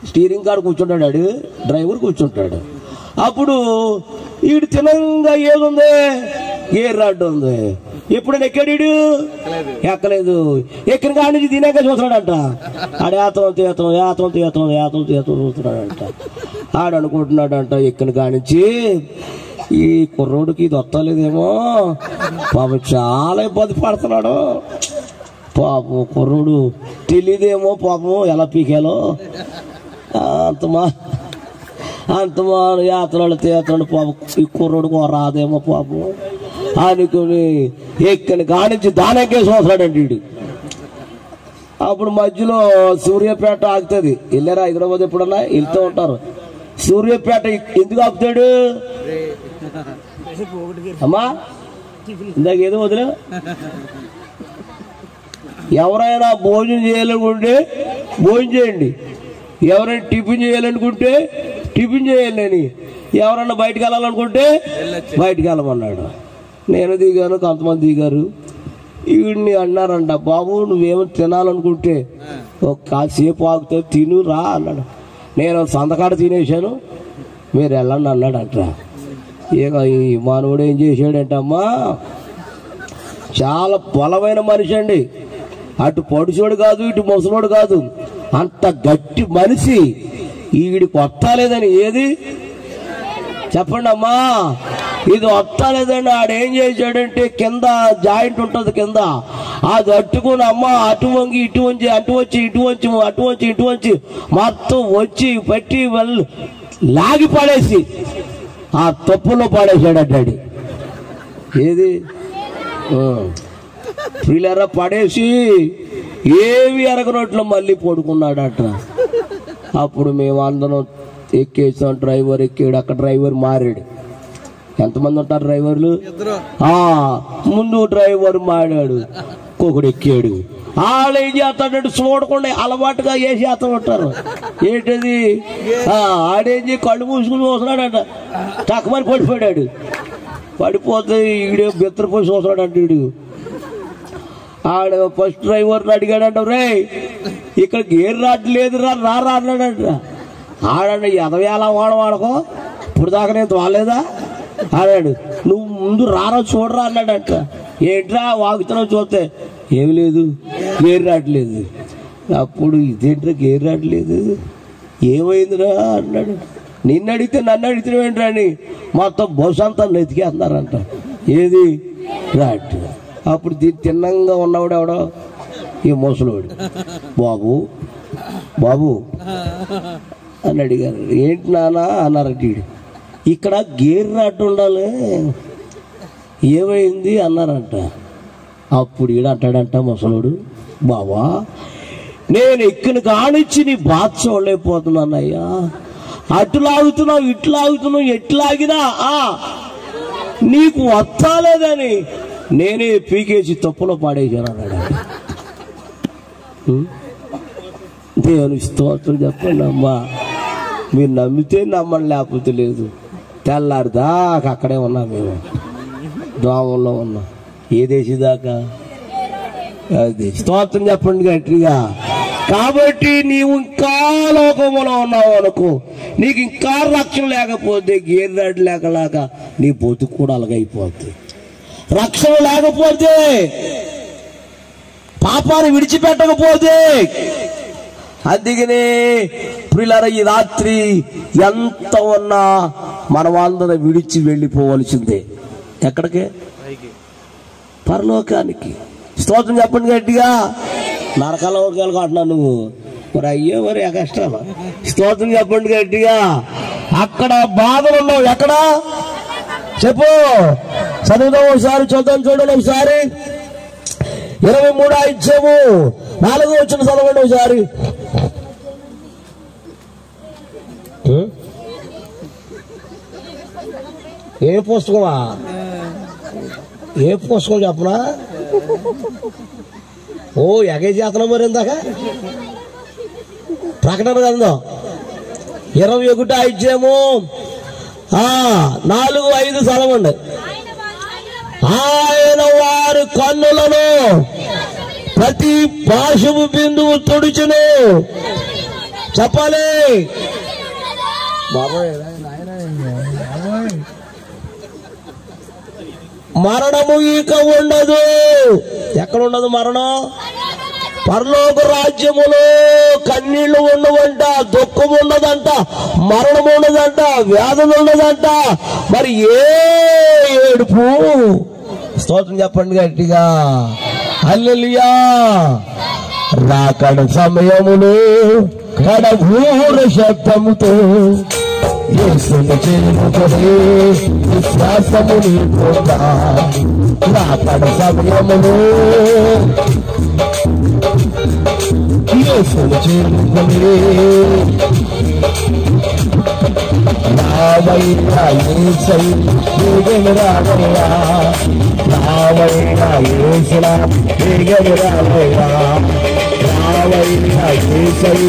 స్టీరింగ్ కాడ కూర్చుంటాడు, డ్రైవర్ కూర్చుంటాడు. అప్పుడు వీడు తినంగా ఏదుంది? గేర్ రాడ్ ఉంది. ఎప్పుడైనా ఎక్కాడు? ఎక్కలేదు. ఎక్కిన కాడి నుంచి తినాక చూస్తున్నాడంట. ఆడ యాతం చూస్తున్నాడంట. ఆడు అనుకుంటున్నాడంట ఎక్కిన కాడి నుంచి ఈ కుర్రోడికి ఇది వస్తలేదేమో, పాపం చాలా ఇబ్బంది పడుతున్నాడు, పాపం కుర్రోడు తెలియదేమో పాపం ఎలా పీకాలో, అంతమా యాత్రలు తీస్తున్నాడు పాపం, ఈ కుర్రోడు రాదేమో పాపం అనుకుని ఎక్కడి కానించి దానికే చూస్తాడండి వీడు. అప్పుడు మధ్యలో సూర్యాపేట ఆగుతుంది. వెళ్ళారా హైదరాబాద్ ఎప్పుడన్నా? వెళ్తూ ఉంటారు. సూర్యాపేట ఎందుకు ఆపుతాడు అమ్మా? ఇందాక ఏదో వదిలే. ఎవరైనా భోజనం చేయాలనుకుంటే భోజనం చేయండి, ఎవరైనా టిఫిన్ చేయాలనుకుంటే టిఫిన్ చేయాలని, ఎవరైనా బయటకు వెళ్ళాలనుకుంటే బయటకు వెళ్ళమన్నాడు. నేను దిగాను, కొంతమంది దిగారు. వీడిని అన్నారంట, బాబు నువ్వేమో తినాలనుకుంటే ఒక కాసేపు ఆగుతావు తిను రా అన్నాడు. నేను సంతకాడ తినేశాను, మీరు వెళ్ళండి అన్నాడంట. ఇక ఈ మానవుడు ఏం చేశాడంటమ్మా, చాలా బలమైన మనిషి అండి. అటు పొడిచోడు కాదు, ఇటు ముసలోడు కాదు, అంత గట్టి మనిషి. ఈడికి వస్తాలేదని ఏది చెప్పండి అమ్మా, ఇది వస్తాలేదండి. ఆడేం చేశాడంటే కింద జాయింట్ ఉంటుంది కింద, అది అట్టుకుని అమ్మ అటు వంగి ఇటు వంచి అటు వచ్చి ఇటు వంచి అటు వంచి ఇటు వంచి మొత్తం వచ్చి పెట్టి లాగి పడేసి ఆ తప్పులో పడేసాడంటాడు. ఏది పిల్లరా పడేసి ఏవి ఎరగనట్లు మళ్ళీ పడుకున్నాడట. అప్పుడు మేము అందరం ఎక్కేసాం. డ్రైవర్ ఎక్కాడు, అక్కడ డ్రైవర్ మారాడు. ఎంతమంది ఉంటారు డ్రైవర్లు? ముందు డ్రైవర్ మారాడు, ఇంకొకడు ఎక్కాడు. వాళ్ళు ఏం చేస్తాడంటే చూడకుండా అలవాటుగా ఏ చేస్తా ఉంటారు. ఏంటది? ఆడేం కళ్ళు మూసుకుని చూస్తున్నాడంట, తక్కువని పడిపోయాడు. పడిపోతే ఈడే బెత్తరపోయి చూస్తున్నాడంట. వీడు ఆడ ఫస్ట్ డ్రైవర్ని అడిగాడంట, రే ఇక్కడ గేర్ రాట్లేదు రా అన్నాడంట. ఆడండి ఎదవేలా వాడకో, ఇప్పుడు దాకా నేను తోలేదా అన్నాడు. నువ్వు ముందు రారా చూడరా అన్నాడంట. ఏంట్రా వాగుతున్నావు? చూస్తే ఏమి లేదు, గేర్ రావట్లేదు. అప్పుడు ఇదేంట్రా గేర్ రావట్లేదు, ఏమైందిరా అన్నాడు. నిన్ను అడిగితే నన్ను అడిగితే ఏంట్రా అని మొత్తం బస్సు అంతా నెతికేస్తున్నారంట. ఏది రాట్. అప్పుడు తిన్నంగా ఉన్నవాడు ఎవడో ఈ ముసలోడు, బాబు బాబు అని అడిగారు. ఏంటి నాన్న అన్నారట. ఇక్కడ గేర్ రాట్ ఉండాలి, ఏమైంది అన్నారంట. అప్పుడు ఈడ అంటాడంట ముసలోడు, బావా నేను ఎక్కిన కానిచ్చి నీ బాధ చూడలేకపోతున్నానయ్యా, అటు లాగుతున్నావు ఇటు లాగుతున్నావు, ఎట్లాగినా నీకు వస్తాలేదని నేనే పీకేసి తప్పులో పాడేశాను అన్నాడు. దేవుని స్తోత్రం చెప్పండి అమ్మా. మీరు నమ్మితే నమ్మని, లేకపోతే లేదు. తెల్లారిదాకా అక్కడే ఉన్నాం మేము, దోమంలో ఉన్నాం. ఏ దేశీ దాకా? అది స్తోత్రం చెప్పండి గట్టిగా. కాబట్టి నీవు ఇంకా లోకంలో ఉన్నావు అనుకో, నీకు ఇంకా రక్షణ లేకపోతే గేర్ రాడ్ లేక నీ బతుకు కూడా అలాగైపోద్ది. రక్షణ లేకపోతే, పాపాన్ని విడిచిపెట్టకపోతే, అందుకనే ప్రియులారా ఈ రాత్రి ఎంత ఉన్నా మనం అందరం విడిచి వెళ్ళిపోవలసిందే. ఎక్కడికి? పరలోకానికి. స్తోత్రం చెప్పండి గట్టిగా. నరకలోకి అంటున్నావు నువ్వు, మరి అయ్యో మరి ఆ కష్టాలు. స్తోత్రం చెప్పండి గట్టిగా. అక్కడ బాధలు ఉన్నావు. ఎక్కడ చెప్పు, చదువుదాం ఒకసారి, చూద్దాం చూడండి ఒకసారి. 23 ఇచ్చాము 4 వచ్చిన చదవండి ఒకసారి. ఏ పుస్తకమా? ఏ పుస్తకం చెప్పనా? ఓ ఎగే చేతన మరి ఇందాక ప్రకటన గ్రంథం 21 ఇచ్చాము 4, 5 చదవండి. ఆయన వారి కన్నులను ప్రతి పాశము బిందువు తుడుచును. చెప్పాలి బాబాయ్. మరణము ఇక ఉండదు. ఎక్కడ ఉండదు మరణం? పరలోక రాజ్యములో కన్నీళ్లు ఉండవంట, దుఃఖం ఉండదంట, మరణం ఉండదంట, వ్యాధులు ఉండదంట, మరి ఏ ఏడుపు. స్తోత్రం చెప్పండి గట్టిగా, హల్లెలూయా. రాకడ సమయములో కడబూర శబ్దముతో యేసుని చేరుకొని విశ్వాసముని పొందా. రాకడ సమయములో యేసుని చేరుకొని రావయ్యా యేసై వేగము రావయ్యా, రావయ్యా యేసులా వేగము రావయ్యా, రావయ్యా యేసై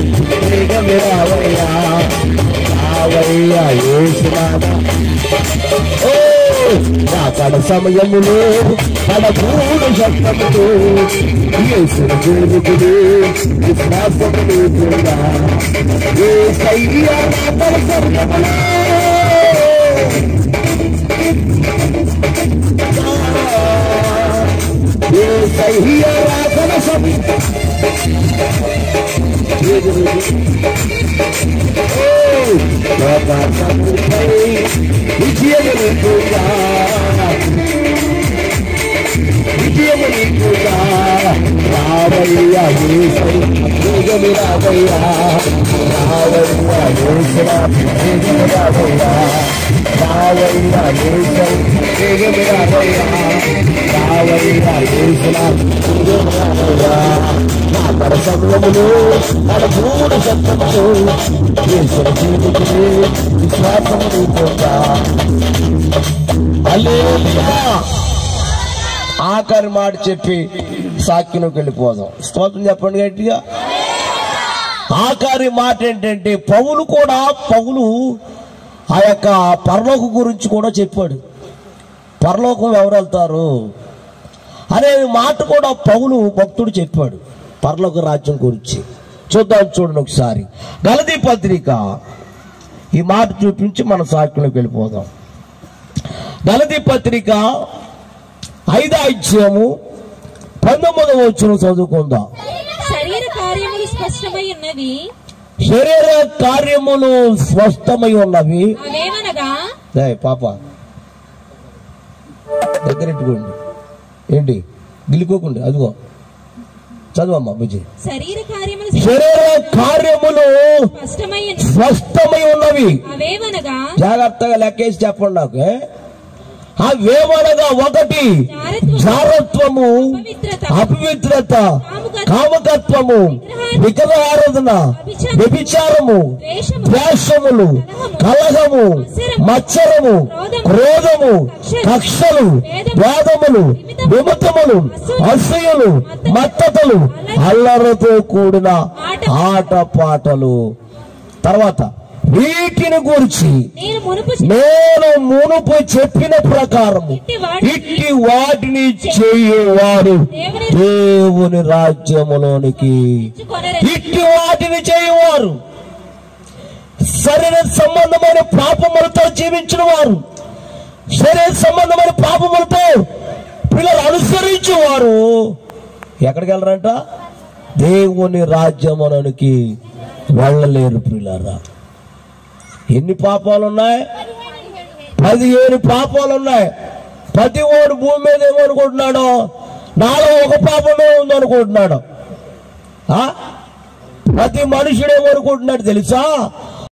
వేగము రావయ్యా, రావయ్యా యేసులా. ఓ రాకడ సమయములో కడబూర శబ్దముతో యేసుని చేరుకొని విశ్వాసముని పొందా. యేసయ్యా రాకడ సమయములో యేసయ్యా రాకడ సమయములో విజయముని పొందా, విజయముని పొందా. రావయ్యా యేసై వేగము రావయ్యా, రావయ్యా యేసులా వేగము రావయ్యా, రావయ్యా యేసై వేగము రావయ్యా, రావయ్యా యేసులా వేగము రావయ్యా. రాకడ సమయములో కడబూర శబ్దముతో యేసుని చేరుకొని విశ్వాసముని పొందా. హల్లెలూయా. ఆఖరి మాట చెప్పి సాక్ష్యంలోకి వెళ్ళిపోదాం. స్తోత్రం చెప్పండి గట్టిగా. ఆఖరి మాట ఏంటంటే పౌలు ఆ యొక్క పరలోకం గురించి కూడా చెప్పాడు. పరలోకం ఎవరు వెళ్తారు అనే మాట కూడా పౌలు భక్తుడు చెప్పాడు. పరలోక రాజ్యం గురించి చూద్దాం, చూడండి ఒకసారి. గలతీ పత్రిక ఈ మాట చూపించి మన సాక్ష్యంలోకి వెళ్ళిపోదాం. గలతీ పత్రిక 5వ అధ్యాయము 19వ వచనం చదువుకుందాం. శరీర కార్యములు స్పష్టమై ఉన్నవి, శరీర కార్యములు స్పష్టమై ఉన్నవి. అవేమనగా పాప దగ్గరెట్టుకోండి, ఏంటి గిలుకోకండి, అదిగో చదువమ్మా బుజ్జి. శరీర కార్యములు స్పష్టమై ఉన్నవి, అవేమనగా జాగ్రత్తగా లెక్కేసి చెప్పండి నాకు. అవేమనగా 1 జారత్వము, అపవిత్రత, కామకత్వము, విగ్రహారాధన, వ్యభిచారము, ద్వేషములు, కలహము, మత్సరము, క్రోధము, కక్షలు, వేదములు, విమతములు, అసూయలు, మత్తతలు, అల్లరితో కూడిన ఆటపాటలు. తర్వాత వీటిని గురించి నేను మునుపు చెప్పిన ప్రకారము ఇట్టి వాటిని చేయవారు దేవుని రాజ్యములోనికి. ఇట్టి వాటిని చేయవారు శరీర సంబంధమైన పాపములతో జీవించిన వారు, శరీర సంబంధమైన పాపములతో పిల్లలు అనుసరించేవారు ఎక్కడికి వెళ్ళరంట? దేవుని రాజ్యములోనికి వెళ్ళలేరు. పిల్లరా, ఎన్ని పాపాలు ఉన్నాయి? 17 పాపాలు ఉన్నాయి. ప్రతి ఓడు భూమి మీద ఏమనుకుంటున్నాడు? నాలో ఒక పాపమే ఉందనుకుంటున్నాడు. ప్రతి మనుషుడు ఏమనుకుంటున్నాడు తెలుసా?